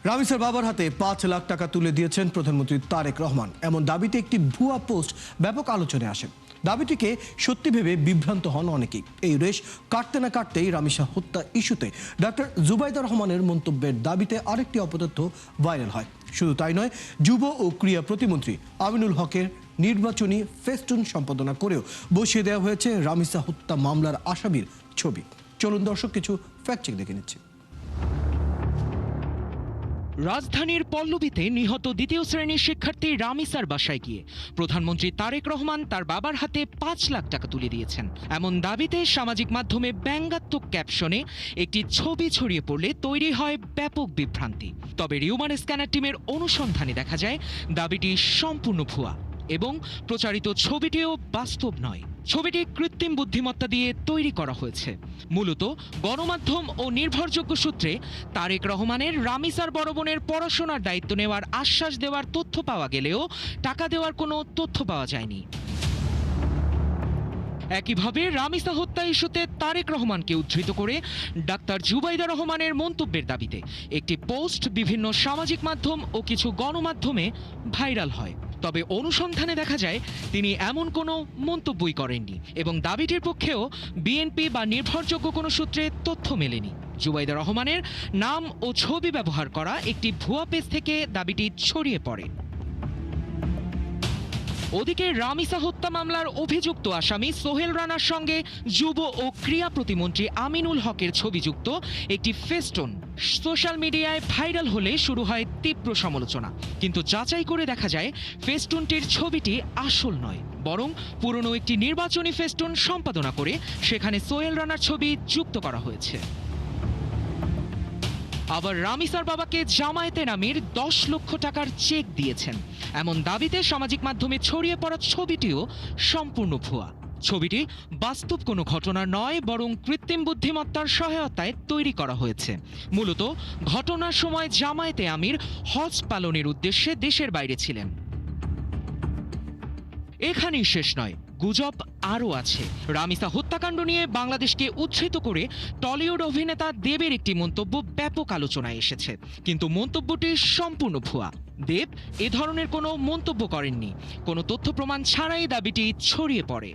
রামিসার বাবার হাতে ৫ লাখ টাকা তুলে দিয়েছেন প্রধানমন্ত্রী তারেক রহমান। এমন দাবিতে একটি ভুয়া পোস্ট ব্যাপক আলোচনায় আসে। দাবিটিকে সত্যি ভেবে বিভ্রান্ত হন অনেকেই। এই রেশ কাটতে না কাটতেই রামিসা হত্যা ইস্যুতে ডক্টর জুবাইদা রহমানের মন্তব্যের দাবিতে আরেকটি অপতথ্য ভাইরাল হয়। শুধু তাই নয়, যুব ও ক্রীড়া প্রতিমন্ত্রী আমিনুল হকের নির্বাচনী ফেস্টুন সম্পাদনা করেও বসিয়ে দেওয়া হয়েছে রামিসা হত্যা মামলার আসামির ছবি। চলুন দর্শক কিছু ফ্যাক্ট চেক দেখে নিচ্ছি। রাজধানীর পল্লবীতে নিহত দ্বিতীয় শ্রেণীর শিক্ষার্থী রামিসার বাসায় গিয়ে প্রধানমন্ত্রী তারেক রহমান তার বাবার হাতে ৫ লাখ টাকা তুলে দিয়েছেন। এমন দাবিতে সামাজিক মাধ্যমে ব্যঙ্গাত্মক ক্যাপশনে একটি ছবি ছড়িয়ে পড়লে তৈরি হয় ব্যাপক বিভ্রান্তি। তবে রিউমার স্ক্যানার টিমের অনুসন্ধানে দেখা যায় দাবিটি সম্পূর্ণ ভুয়া এবং প্রচারিত ছবিটিও বাস্তব নয়। ছবিটি কৃত্রিম বুদ্ধিমত্তা দিয়ে তৈরি করা হয়েছে। মূলত গণমাধ্যম ও নির্ভরযোগ্য সূত্রে তারেক রহমানের রামিসার বড় বোনের পড়াশোনার দায়িত্ব নেওয়ার আশ্বাস দেওয়ার তথ্য পাওয়া গেলেও টাকা দেওয়ার কোনো তথ্য পাওয়া যায়নি। একইভাবে রামিসা হত্যা ইস্যুতে তারেক রহমানকে উদ্ধৃত করে ডাক্তার জুবাইদা রহমানের মন্তব্যের দাবিতে একটি পোস্ট বিভিন্ন সামাজিক মাধ্যম ও কিছু গণমাধ্যমে ভাইরাল হয়। তবে অনুসন্ধানে দেখা যায় তিনি এমন কোনো মন্তব্যই করেননি এবং দাবিটির পক্ষেও বিএনপি বা নির্ভরযোগ্য কোনো সূত্রে তথ্য মেলেনি। জুবাইদা রহমানের নাম ও ছবি ব্যবহার করা একটি ভুয়া পেজ থেকে দাবিটি ছড়িয়ে পড়ে। ওদিকে রামিসা হত্যা মামলার অভিযুক্ত আসামি সোহেল রানার সঙ্গে যুব ও ক্রীড়া প্রতিমন্ত্রী আমিনুল হকের ছবিযুক্ত একটি ফেস্টুন সোশ্যাল মিডিয়ায় ভাইরাল হলে শুরু হয় তীব্র সমালোচনা। কিন্তু যাচাই করে দেখা যায় ফেস্টুনটির ছবিটি আসল নয়, বরং পুরনো একটি নির্বাচনী ফেস্টুন সম্পাদনা করে সেখানে সোহেল রানার ছবি যুক্ত করা হয়েছে। আবার রামিসার বাবাকে জামায়াতে নামির ১০ লক্ষ টাকার চেক দিয়েছেন এমন দাবিতে সামাজিক মাধ্যমে ছড়িয়ে পড়া ছবিটিও সম্পূর্ণ ভুয়া। ছবিটি বাস্তব কোনো ঘটনা নয়, বরং কৃত্রিম বুদ্ধিমত্তার সহায়তায় তৈরি করা হয়েছে। মূলত ঘটনার সময় জামায়াতে আমির হজ পালনের উদ্দেশ্যে দেশের বাইরে ছিলেন। এখানেই শেষ নয়, গুজব আরও আছে। রামিসা হত্যাকাণ্ড নিয়ে বাংলাদেশকে উদ্ধৃত করে টলিউড অভিনেতা দেবের একটি মন্তব্য ব্যাপক আলোচনায় এসেছে, কিন্তু মন্তব্যটি সম্পূর্ণ ভুয়া। দেব এ ধরনের কোনো মন্তব্য করেননি। কোনো তথ্য প্রমাণ ছাড়াই দাবিটি ছড়িয়ে পড়ে।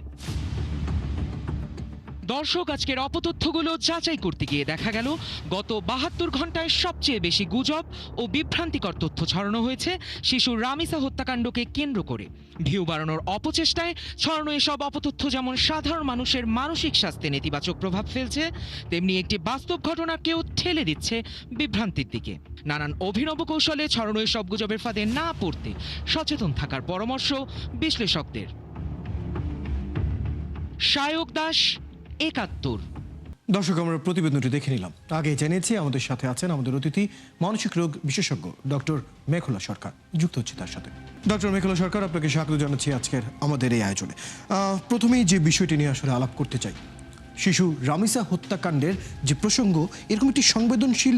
দর্শক, আজকের অপতথ্যগুলো যাচাই করতে গিয়ে দেখা গেল গত ৭২ ঘন্টায় সবচেয়ে বেশি গুজব ও বিভ্রান্তিকর তথ্য ছড়ানো হয়েছে শিশু রামিসা হত্যাকাণ্ডকে কেন্দ্র করে। ভিউ বাড়ানোর অপচেষ্টায় ছড়ানো এসব অপতথ্য যেমন সাধারণ মানুষের মানসিক স্বাস্থ্যে নেতিবাচক প্রভাব ফেলছে, তেমনি একটি বাস্তব ঘটনাকেও ঠেলে দিচ্ছে বিভ্রান্তির দিকে। নানান অভিনব কৌশলে ছড়ানো এসব গুজবের ফাঁদে না পড়তে সচেতন থাকার পরামর্শ বিশ্লেষকদের। শায়ক দাস, ৭১। দর্শক, আমরা প্রতিবেদনটি দেখে নিলাম। আগে জেনেছি আমাদের সাথে আছেন আমাদের অতিথি মানসিক রোগ বিশেষজ্ঞ ডক্টর মেঘলা সরকার। যুক্ত হচ্ছে তার সাথে। ডক্টর মেঘলা সরকার, আপনাকে স্বাগত জানাচ্ছি আজকের আমাদের এই আয়োজনে। প্রথমেই যে বিষয়টি নিয়ে আসলে আলাপ করতে চাই, শিশু রামিসা হত্যাকাণ্ডের যে প্রসঙ্গ, এরকম একটি সংবেদনশীল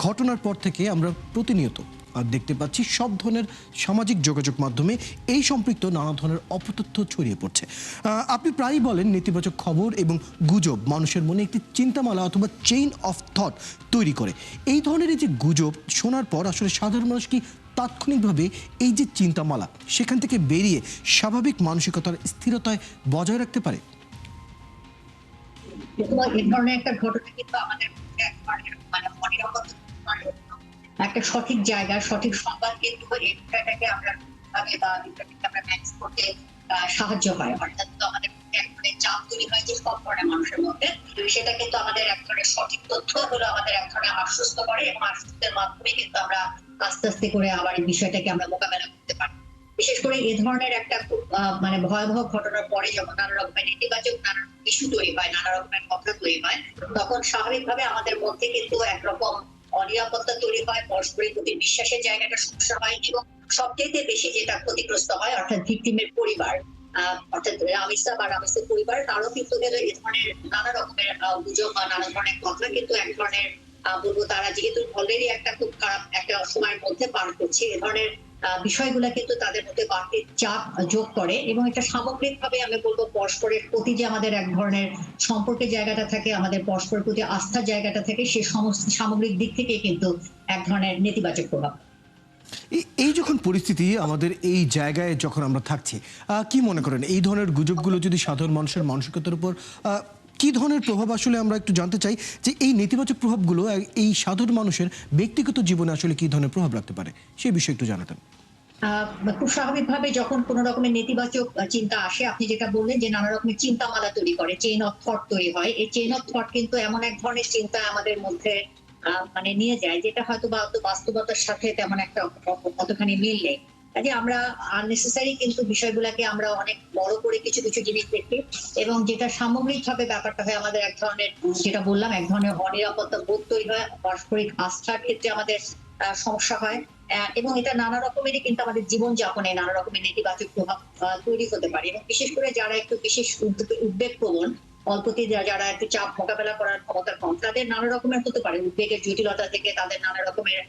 ঘটনার পর থেকে আমরা প্রতিনিয়ত দেখতে পাচ্ছি সব ধরনের সামাজিক যোগাযোগ মাধ্যমে এই সম্পৃক্ত নানা ধরনের অপতথ্য ছড়িয়ে পড়ছে। আপনি প্রায়ই বলেন নেতিবাচক খবর এবং গুজব মানুষের মনে একটি চিন্তামালা অথবা চেইন অফ থট তৈরি করে। এই ধরনের যে গুজব শোনার পর আসলে সাধারণ মানুষ কি তাৎক্ষণিকভাবে এই যে চিন্তামালা সেখান থেকে বেরিয়ে স্বাভাবিক মানসিকতার স্থিরতায় বজায় রাখতে পারে? এই ধরনের একটা ঘটনা কিন্তু আমাদের একটা সঠিক জায়গা, সঠিক সংবাদ কিন্তু এই বিষয়টাকে আমরা ম্যানেজ করতে সাহায্য হয়। অর্থাৎ আমাদের এক ধরনের চাপ তৈরি হয় যে সব ধরনের মানুষের মধ্যে, সেটা কিন্তু আমাদের এক ধরনের সঠিক তথ্য হলো আমাদের এক ধরনের আশ্বস্ত করে এবং আশ্বস্তের মাধ্যমে কিন্তু আমরা আস্তে আস্তে করে আবার এই বিষয়টাকে আমরা মোকাবেলা করতে পারি। বিশেষ করে এই ধরনের একটা খুব ভয়াবহ ঘটনার পরে যখন নানা রকমের নেতিবাচক নানা ইস্যু তৈরি হয়, নানা রকমের কথা তৈরি হয়, তখন স্বাভাবিকভাবে আমাদের মধ্যে কিন্তু একরকম অনিরাপত্তা তৈরি হয়, পারস্পরিক প্রতি বিশ্বাসের জায়গাটা সমস্যা হয় এবং সবচেয়ে বেশি যেটা ক্ষতিগ্রস্ত হয় অর্থাৎ ভিকটিমের পরিবার, অর্থাৎ রামিসা বা রামিসের পরিবার, তারও কিন্তু এই ধরনের নানা রকমের গুজব বা নানা ধরনের কথা কিন্তু এক ধরনের বলবো, তারা যেহেতু অলরেডি একটা খুব খারাপ একটা সময়ের মধ্যে পার করছে, এ ধরনের বিষয়গুলো কিন্তু তাদের মধ্যে বাড়তি চাপ যোগ করে, এবং এটা সামগ্রিকভাবে আমি বলবো পরস্পরের প্রতি যে আমাদের এক ধরনের সম্পর্কের জায়গাটা থাকে, আমাদের পরস্পরের প্রতি আস্থার জায়গাটা থাকে, সে সমস্ত সামগ্রিক দিক থেকে কিন্তু এক ধরনের নেতিবাচক প্রভাব। এই যখন পরিস্থিতি আমাদের এই জায়গায় যখন আমরা থাকছি, কি মনে করেন এই ধরনের গুজবগুলো যদি সাধারণ মানুষের মানসিকতার উপর কি ধরনের প্রভাব আসলে আমরা একটু জানতে চাই, যে এই নেতিবাচক প্রভাবগুলো এই সাধারণ মানুষের ব্যক্তিগত জীবনে আসলে কি ধরনের প্রভাব রাখতে পারে সেই বিষয়ে একটু জানাতেন। খুব স্বাভাবিকভাবে যখন কোনো রকমের নেতিবাচক চিন্তা আসে, আপনি যেটা বললেন যে নানা রকমের চিন্তামালা তৈরি করে, চেইন অফ থট তৈরি হয়। এই চেইন অফ থট কিন্তু এমন এক ধরনের চিন্তা আমাদের মধ্যে মানে নিয়ে যায়, যেটা হয়তো বা বাস্তবতার সাথে তেমন একটা কতখানি মিল নেই। কাজে আমরা আননেসেসারি কিন্তু বিষয়গুলোকে আমরা অনেক বড় করে কিছু কিছু জিনিস দেখি, এবং যেটা সামগ্রিকভাবে ব্যাপারটা হয় আমাদের এক ধরনের, যেটা বললাম, এক ধরনের অনিরাপত্তা বোধ তৈরি হয়, পারস্পরিক আস্থার ক্ষেত্রে আমাদের সমস্যা হয়, এবং এটা নানা রকমেরই কিন্তু আমাদের জীবনযাপনে নানা রকমের নেতিবাচক প্রভাব তৈরি হতে পারে। এবং বিশেষ করে যারা একটু বিশেষ উদ্বেগ প্রবণ, অল্পতে যারা একটু চাপ মোকাবেলা করার ক্ষমতা কম, তাদের নানা রকমের হতে পারে উদ্বেগের জটিলতা থেকে তাদের নানা রকমের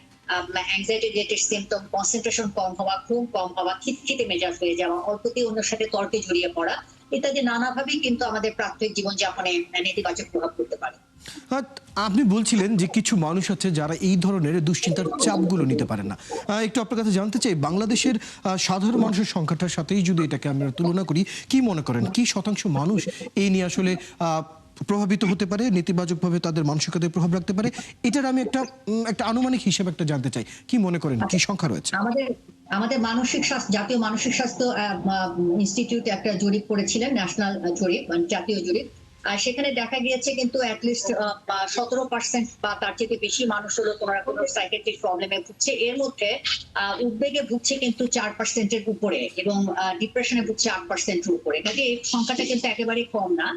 অ্যাংজাইটি রিলেটেড সিম্পটম, কনসেন্ট্রেশন কম হওয়া, ঘুম কম হওয়া, খিটখিটে মেজাজ হয়ে যাওয়া, অল্পতেই অন্যের সাথে তর্কে জড়িয়ে পড়া, ইত্যাদি নানাভাবেই কিন্তু আমাদের প্রাত্যহিক জীবনযাপনে নেতিবাচক প্রভাব পড়তে পারে। আপনি বলছিলেন যে কিছু মানুষ আছে যারা এই ধরনের দুশ্চিন্তার চাপগুলো নিতে পারেন না। একটু আপনার কাছে জানতে চাই, বাংলাদেশের সাধারণ মানুষের সংখ্যাটার সাথেই যদি এটাকে আমরা তুলনা করি, কি মনে করেন কি শতাংশ মানুষ এই নিয়ে আসলে প্রভাবিত হতে পারে, নেতিবাচকভাবে তাদের মানসিকতায় প্রভাব রাখতে পারে? এটার আমি একটা আনুমানিক হিসাব একটা জানতে চাই, কি মনে করেন কি সংখ্যা রয়েছে? আমাদের মানসিক স্বাস্থ্য, জাতীয় মানসিক স্বাস্থ্য ইনস্টিটিউট একটা জরিপ করেছিলেন, ন্যাশনাল জরিপ, জাতীয় জরিপ। আর সেখানে দেখা গিয়েছে কিন্তু অ্যাটলিস্ট 17% বা তার চেয়ে বেশি মানুষ হলো কোনো না কোনো সাইকিয়াট্রিক প্রবলেমে ভুগছে। এর মধ্যে উদ্বেগে ভুগছে কিন্তু 4%-এর উপরে, এবং ডিপ্রেশনে ভুগছে 8%-এর উপরে। কাজে এই সংখ্যাটা কিন্তু একেবারেই কম না।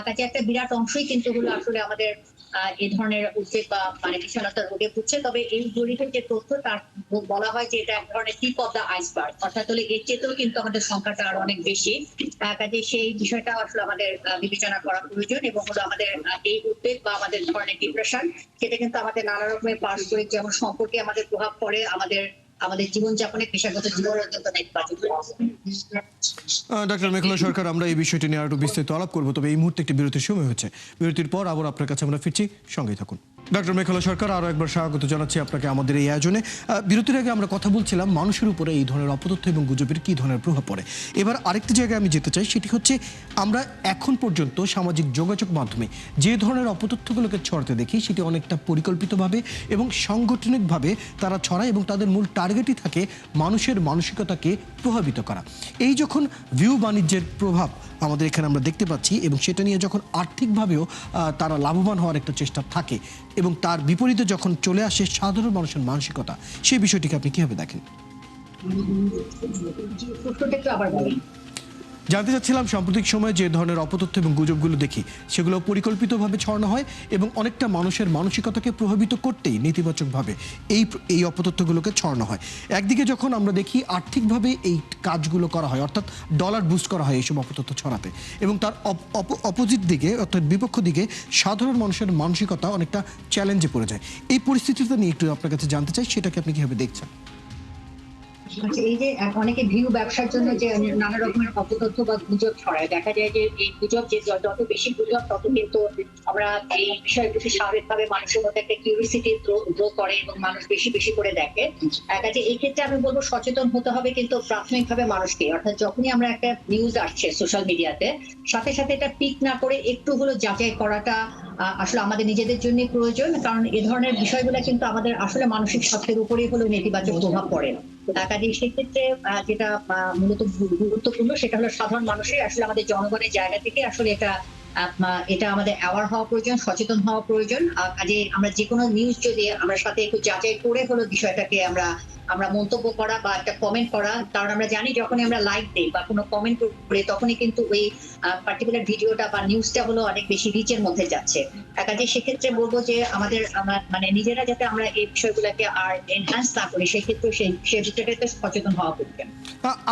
কাজে একটা বিরাট অংশই কিন্তু হলো আসলে আমাদের এই ধরনের উদ্বেগ বা মানে বিষণ্ণতার রোগে ভুগছে। তবে এই জরিপের যে তথ্য, তার বলা হয় যে এটা এক ধরনের টিপ অফ দ্য আইসবার্গ, অর্থাৎ হলে এর চেয়েও কিন্তু আমাদের সংখ্যাটা আরো অনেক বেশি। কাজে সেই বিষয়টা আসলে আমাদের বিবেচনা করা প্রয়োজন, এবং হলো আমাদের এই উদ্বেগ বা আমাদের ধরনের ডিপ্রেশন, সেটা কিন্তু আমাদের নানা রকমের পারস্পরিক যেমন সম্পর্কে আমাদের প্রভাব পড়ে, আমাদের জীবনযাপনে, পেশাগত জীবনে অত্যন্ত নেতিবাচক। ডক্টর মেঘলা সরকার, আমরা এই বিষয়টি নিয়ে আরো বিস্তারিত আলাপ করবো, তবে এই মুহূর্তে একটি বিরতির সময় হচ্ছে। বিরতির পর আবার আপনার কাছে আমরা ফিরছি, সঙ্গেই থাকুন। ডক্টর মেঘলা সরকার, আরো একবার স্বাগত জানাচ্ছি আপনাকে আমাদের এই আয়োজনে। বিরতির আগে আমরা কথা বলছিলাম মানুষের উপরে এই ধরনের অপতথ্য এবং গুজবের কি ধরনের প্রভাব পড়ে। এবার আরেকটি জায়গায় আমি যেতে চাই, সেটি হচ্ছে আমরা এখন পর্যন্ত সামাজিক যোগাযোগ মাধ্যমে যে ধরনের অপতথ্যগুলোকে ছড়াতে দেখি, সেটি অনেকটা পরিকল্পিতভাবে এবং সাংগঠনিকভাবে তারা ছড়ায়, এবং তাদের মূল টার্গেটই থাকে মানুষের মানসিকতাকে প্রভাবিত করা। এই যখন ভিউ বাণিজ্যের প্রভাব আমাদের এখানে আমরা দেখতে পাচ্ছি, এবং সেটা নিয়ে যখন আর্থিকভাবেও তারা লাভবান হওয়ার একটা চেষ্টা থাকে, এবং তার বিপরীতে যখন চলে আসে সাধারণ মানুষের মানসিকতা, সেই বিষয়টিকে আপনি কিভাবে দেখেন? জানতে চাচ্ছিলাম, সাম্প্রতিক সময়ে যে ধরনের অপতথ্য এবং গুজবগুলো দেখি, সেগুলো পরিকল্পিতভাবে ছড়ানো হয় এবং অনেকটা মানুষের মানসিকতাকে প্রভাবিত করতেই নেতিবাচকভাবে এই অপতথ্যগুলোকে ছড়ানো হয়। একদিকে যখন আমরা দেখি আর্থিকভাবে এই কাজগুলো করা হয়, অর্থাৎ ডলার বুস্ট করা হয় এইসব অপতথ্য ছড়াতে, এবং তার অপোজিট দিকে অর্থাৎ বিপক্ষ দিকে সাধারণ মানুষের মানসিকতা অনেকটা চ্যালেঞ্জে পড়ে যায়। এই পরিস্থিতিটা নিয়ে একটু আপনার কাছে জানতে চাই, সেটাকে আপনি কিভাবে দেখছেন? এই যে অনেকে ভিউ ব্যবসার জন্য যে নানা রকমের অপতথ্য বা গুজব ছড়ায়, দেখা যায় যে এই গুজব, যে যত বেশি গুজব তত কিন্তু আমরা এই বিষয়গুলি স্বাভাবিকভাবে মানুষের মধ্যে একটা কিউরিওসিটি গ্রো করে, এবং মানুষ বেশি বেশি করে দেখে। কাজে এই ক্ষেত্রে আমি বলবো সচেতন হতে হবে কিন্তু প্রাথমিকভাবে মানুষকে, অর্থাৎ যখনই আমরা একটা নিউজ আসছে সোশ্যাল মিডিয়াতে, সাথে সাথে এটা পিক না করে একটু হলো যাচাই করাটা আসলে আমাদের নিজেদের জন্য প্রয়োজন। কারণ এ ধরনের বিষয়গুলো কিন্তু আমাদের আসলে মানসিক স্বাস্থ্যের উপরেই হলো নেতিবাচক প্রভাব পড়ে। কাজে সেক্ষেত্রে যেটা মূলত গুরুত্বপূর্ণ, সেটা হলো সাধারণ মানুষের, আসলে আমাদের জনগণের জায়গা থেকে আসলে এটা আমাদের অ্যাওয়ার হওয়া প্রয়োজন, সচেতন হওয়া প্রয়োজন। কাজে আমরা যে কোনো নিউজ যদি আমরা সাথে একটু যাচাই করে হলো বিষয়টাকে আমরা মন্তব্য করা বা একটা কমেন্ট করা, কারণ আমরা জানি যখনই আমরা লাইক দিই বা কোনো কমেন্ট করি, তখনই কিন্তু ওই পার্টিকুলার ভিডিওটা বা নিউজটা হলো অনেক বেশি রিচের মধ্যে যাচ্ছে। কাজে সেক্ষেত্রে বলবো যে আমাদের মানে নিজেরা যাতে আমরা এই বিষয়গুলোকে আর এনহ্যান্স না করি, সেক্ষেত্রে সেই বিষয়টাতে সচেতন হওয়া প্রয়োজন।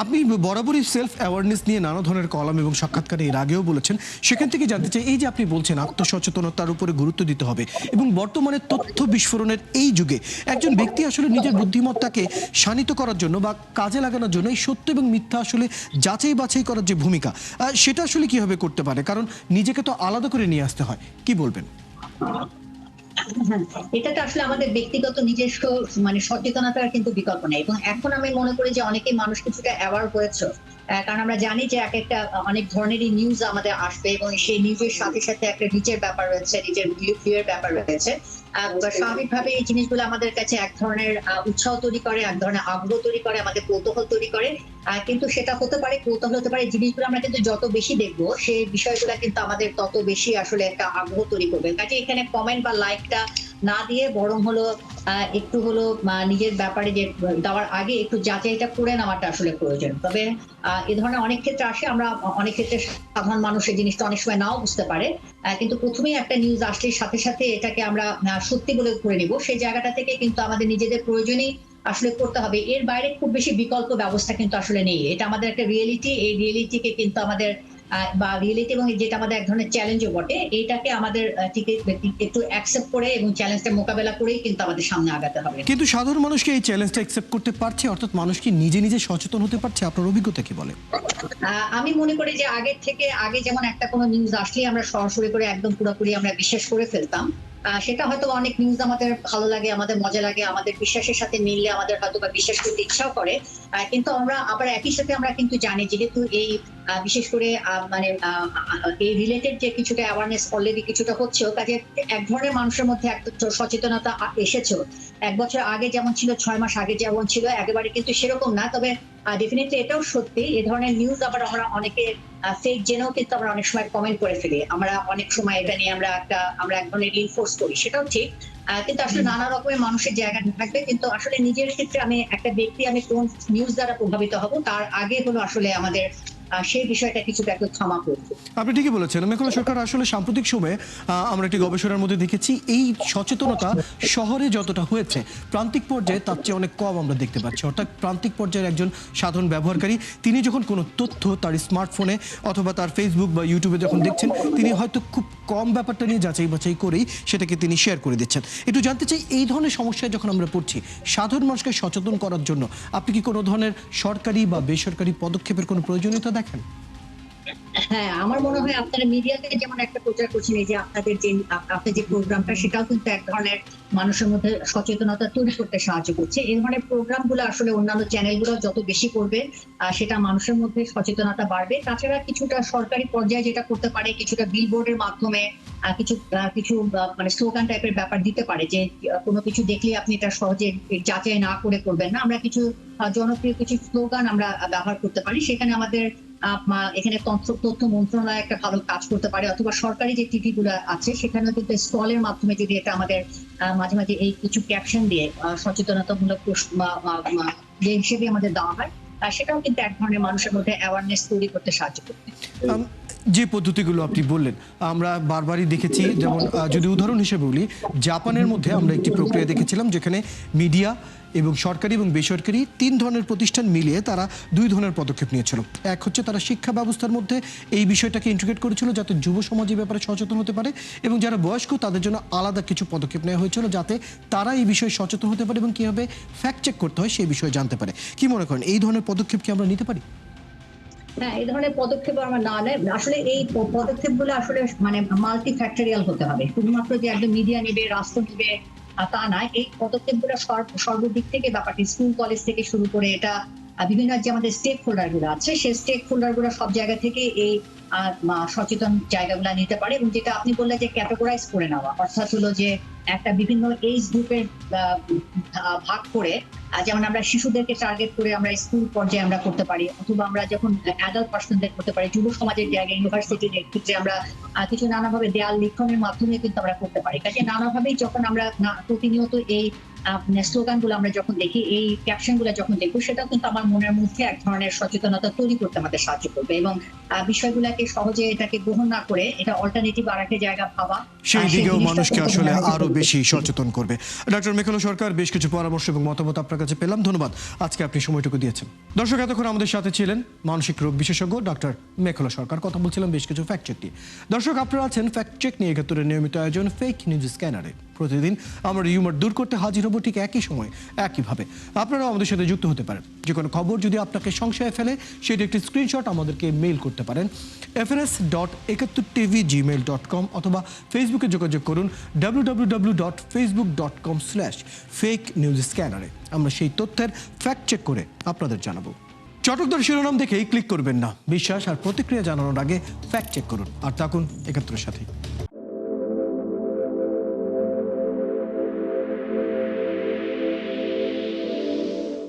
আপনি বরাবরই সেলফ অ্যাওয়ারনেস নিয়ে নানা ধরনের কলাম এবং সাক্ষাৎকারে এর আগেও বলেছেন, সেখান থেকে জানতে চাই, এই যে আপনি বলছেন আত্মসচেতনতার উপরে গুরুত্ব দিতে হবে এবং বর্তমানে তথ্য বিস্ফোরণের এই যুগে একজন ব্যক্তি আসলে নিজের বুদ্ধিমত্তাকে শানিত করার জন্য বা কাজে লাগানোর জন্য এই সত্য এবং মিথ্যা আসলে যাচাই বাছাই করার যে ভূমিকা, সেটা আসলে কিভাবে করতে পারে? কারণ নিজেকে তো আলাদা করে নিয়ে আসতে হয়, কি বলবেন? হ্যাঁ, এটা তো আসলে আমাদের ব্যক্তিগত নিজস্ব সচেতনতার কিন্তু বিকল্প নেই, এবং এখন আমি মনে করি যে অনেকেই মানুষ কিছুটা অ্যাওয়ার হয়েছে। কারণ আমরা জানি যে এক একটা অনেক ধরনেরই নিউজ আমাদের আসবে, এবং সেই নিউজের সাথে সাথে একটা রিচের ব্যাপার রয়েছে, রিচের ভিউয়ের ব্যাপার রয়েছে। স্বাভাবিকভাবে এই জিনিসগুলো আমাদের কাছে এক ধরনের উৎসাহ তৈরি করে, এক ধরনের আগ্রহ তৈরি করে, আমাদের কৌতূহল তৈরি করে। কিন্তু সেটা হতে পারে, কৌতূহল হতে পারে, জিনিসগুলো আমরা কিন্তু যত বেশি দেখবো সেই বিষয়গুলো কিন্তু আমাদের তত বেশি আসলে একটা আগ্রহ তৈরি করবে। কাজে এখানে কমেন্ট বা লাইকটা না দিয়ে বরং হলো একটু হলো নিজের ব্যাপারে যে দেওয়ার আগে একটু যাচাইটা করে নেওয়াটা আসলে প্রয়োজন। তবে এ ধরনের অনেক ক্ষেত্রে আসে, আমরা অনেক ক্ষেত্রে সাধারণ মানুষ এই জিনিসটা অনেক সময় নাও বুঝতে পারে, কিন্তু প্রথমেই একটা নিউজ আসলে সাথে সাথে এটাকে আমরা সত্যি বলে করে নিব, সেই জায়গাটা থেকে কিন্তু আমাদের নিজেদের প্রয়োজনেই আসলে করতে হবে। এর বাইরে খুব বেশি বিকল্প ব্যবস্থা কিন্তু আসলে নেই। এটা আমাদের একটা রিয়েলিটি, এই রিয়েলিটিকে কিন্তু আমাদের বা রিয়েলিটি এবং যেটা আমাদের এক ধরনের চ্যালেঞ্জও বটে, এইটাকে আমাদের ঠিক একটু অ্যাকসেপ্ট করে এবং চ্যালেঞ্জটা মোকাবেলা করেই কিন্তু আমাদের সামনে আগাতে হবে। কিন্তু সাধারণ মানুষকে এই চ্যালেঞ্জটা অ্যাকসেপ্ট করতে পারছে, অর্থাৎ মানুষ কি নিজে নিজে সচেতন হতে পারছে? আপনার অভিজ্ঞতা কি বলে? আমি মনে করি যে আগের থেকে আগে যেমন একটা কোনো নিউজ আসলেই আমরা সরাসরি করে একদম পুরোপুরি আমরা বিশ্বাস করে ফেলতাম, সেটা হয়তো অনেক নিউজ আমাদের ভালো লাগে, আমাদের মজা লাগে, আমাদের বিশ্বাসের সাথে মিললে আমাদের হয়তো বা বিশ্বাস করতে ইচ্ছাও করে। কিন্তু আমরা আবার একই সাথে আমরা কিন্তু জানি, যেহেতু এই বিশেষ করে এই রিলেটেড যে কিছুটা অ্যাওয়ারনেস অলরেডি কিছুটা হচ্ছে, কাজে এক ধরনের মানুষের মধ্যে একটা সচেতনতা এসেছে। 1 বছর আগে যেমন ছিল, 6 মাস আগে যেমন ছিল, একেবারে কিন্তু সেরকম না। তবে ডেফিনেটলি এটাও সত্যি, এই ধরনের নিউজ আবার আমরা অনেকে ফেক জেনেও কিন্তু আমরা অনেক সময় কমেন্ট করে ফেলি। আমরা অনেক সময় এটা নিয়ে আমরা এক ধরনের রিনফোর্স করি, সেটাও ঠিক। কিন্তু আসলে নানা রকমের মানুষের জায়গা থাকবে, কিন্তু আসলে নিজের ক্ষেত্রে আমি একটা ব্যক্তি, আমি কোন নিউজ দ্বারা প্রভাবিত হব তার আগে হলো আসলে আমাদের সেই বিষয়টা কিছুটা একটু ক্ষমা করবো। আপনি ঠিকই বলেছেন মেঘলা সরকার। আসলে সাম্প্রতিক সময়ে আমরা একটি গবেষণার মধ্যে দেখেছি এই সচেতনতা শহরে যতটা হয়েছে প্রান্তিক পর্যায়ে তার চেয়ে অনেক কম আমরা দেখতে পাচ্ছি। অর্থাৎ প্রান্তিক পর্যায়ের একজন সাধারণ ব্যবহারকারী তিনি যখন কোনো তথ্য তার স্মার্টফোনে অথবা তার ফেসবুক বা ইউটিউবে যখন দেখছেন, তিনি হয়তো খুব কম ব্যাপারটা নিয়ে যাচাই বাছাই করেই সেটাকে তিনি শেয়ার করে দিচ্ছেন। একটু জানতে চাই, এই ধরনের সমস্যায় যখন আমরা পড়ছি, সাধারণ মানুষকে সচেতন করার জন্য আপনি কি কোনো ধরনের সরকারি বা বেসরকারি পদক্ষেপের কোনো প্রয়োজনীয়তা দেখেন? হ্যাঁ, আমার মনে হয় আপনারা মিডিয়াতে যেমন একটা প্রচার করছেন, এই যে আপনাদের যে আপনার যে প্রোগ্রামটা, সেটাও কিন্তু এক ধরনের মানুষের মধ্যে সচেতনতা তৈরি করতে সাহায্য করছে। এই ধরনের প্রোগ্রামগুলো আসলে অন্যান্য চ্যানেলগুলো যত বেশি করবে সেটা মানুষের মধ্যে সচেতনতা বাড়বে। তাছাড়া কিছুটা সরকারি পর্যায়ে যেটা করতে পারে, কিছুটা বিলবোর্ডের মাধ্যমে কিছু কিছু স্লোগান টাইপের ব্যাপার দিতে পারে, যে কোনো কিছু দেখলে আপনি এটা সহজে যাচাই না করে করবেন না। আমরা কিছু জনপ্রিয় কিছু স্লোগান আমরা ব্যবহার করতে পারি, সেখানে আমাদের এখানে তথ্য মন্ত্রণালয় একটা ভালো কাজ করতে পারে, অথবা সরকারি যে টিভি গুলো আছে সেখানে কিন্তু স্টলের মাধ্যমে যদি এটা আমাদের মাঝে মাঝে এই কিছু ক্যাপশন দিয়ে সচেতনতামূলক যে হিসেবে আমাদের দেওয়া হয়, সেটাও কিন্তু এক ধরনের মানুষের মধ্যে অ্যাওয়ারনেস তৈরি করতে সাহায্য করবে। যে পদ্ধতিগুলো আপনি বললেন আমরা বারবারই দেখেছি, যেমন যদি উদাহরণ হিসেবে বলি, জাপানের মধ্যে আমরা একটি প্রক্রিয়া দেখেছিলাম যেখানে মিডিয়া এবং সরকারি এবং বেসরকারি 3 ধরনের প্রতিষ্ঠান মিলিয়ে তারা 2 ধরনের পদক্ষেপ নিয়েছিল। এক হচ্ছে তারা শিক্ষা ব্যবস্থার মধ্যে এই বিষয়টাকে ইন্টিগ্রেট করেছিল যাতে যুব সমাজ এই ব্যাপারে সচেতন হতে পারে, এবং যারা বয়স্ক তাদের জন্য আলাদা কিছু পদক্ষেপ নেওয়া হয়েছিল যাতে তারা এই বিষয়ে সচেতন হতে পারে এবং কীভাবে ফ্যাক্ট চেক করতে হয় সেই বিষয়ে জানতে পারে। কি মনে করেন, এই ধরনের পদক্ষেপ কি আমরা নিতে পারি? হ্যাঁ, এই ধরনের পদক্ষেপ আমরা না নেয়, আসলে এই পদক্ষেপগুলো আসলে মাল্টি ফ্যাক্টরিয়াল হতে হবে। শুধুমাত্র যে একদম মিডিয়া নেবে, রাষ্ট্র নেবে তা নয়। এই পদক্ষেপগুলো সর্বদিক থেকে ব্যাপারটি, স্কুল কলেজ থেকে শুরু করে এটা বিভিন্ন যে আমাদের স্টেক হোল্ডার গুলো আছে, সেই স্টেক হোল্ডার গুলো সব জায়গা থেকে এই সচেতন জায়গাগুলো নিতে পারে। এবং যেটা আপনি বললেন যে ক্যাটেগরাইজ করে নেওয়া, অর্থাৎ হলো যে একটা বিভিন্ন এজ গ্রুপের ভাগ করে, যেমন আমরা শিশুদেরকে টার্গেট করে আমরা স্কুল পর্যায়ে আমরা করতে পারি, অথবা আমরা যখন অ্যাডাল্ট পার্সনদের করতে পারি, যুব সমাজের জায়গায় ইউনিভার্সিটির ক্ষেত্রে আমরা কিছু নানাভাবে দেয়াল লিখনের মাধ্যমে কিন্তু আমরা করতে পারি। কাজে নানাভাবেই যখন আমরা প্রতিনিয়ত এই স্লোগানগুলো আমরা যখন দেখি, এই ক্যাপশনগুলো যখন দেখবো, সেটাও কিন্তু আমার মনের মধ্যে এক ধরনের সচেতনতা তৈরি করতে আমাদের সাহায্য করবে এবং বিষয়গুলোকে সহজে এটাকে গ্রহণ না করে এটা অল্টারনেটিভ আর একটা জায়গা ভাবা, সেই দিকেও জিনিসটা মানুষকে করতে আসলে আমাদের আরো করবে। বেশি সচেতন করবে। ডক্টর মেঘলা সরকার, বেশ কিছু পরামর্শ এবং মতামত আপনার কাছে পেলাম, ধন্যবাদ আজকে আপনি সময়টুকু দিয়েছেন। দর্শক, এতক্ষণ আমাদের সাথে ছিলেন মানসিক রোগ বিশেষজ্ঞ ডক্টর মেঘলা সরকার। কথা বলছিলাম বেশ কিছু ফ্যাক্ট চেক নিয়ে। দর্শক, আপনারা আছেন ফ্যাক্ট চেক নিয়ে ৭১-এর নিয়মিত আয়োজন ফেক নিউজ স্ক্যানারে। প্রতিদিন আমরা হিউমার দূর করতে হাজির হব ঠিক একই সময় একইভাবে। আপনারাও আমাদের সাথে যুক্ত হতে পারেন। যে কোনো খবর যদি আপনাকে সংশয়ে ফেলে, সেটি একটি স্ক্রিনশট আমাদেরকে মেইল করতে পারেন fns.71tv@gmail.com অথবা ফেসবুকে যোগাযোগ করুন www.facebook.com/fake-news-scanner। আমরা সেই তথ্যের ফ্যাক্ট চেক করে আপনাদের জানাবো। চটকদার শিরোনাম দেখেই ক্লিক করবেন না। বিশ্বাস আর প্রতিক্রিয়া জানানোর আগে ফ্যাক্ট চেক করুন আর থাকুন ৭১-এর সাথে।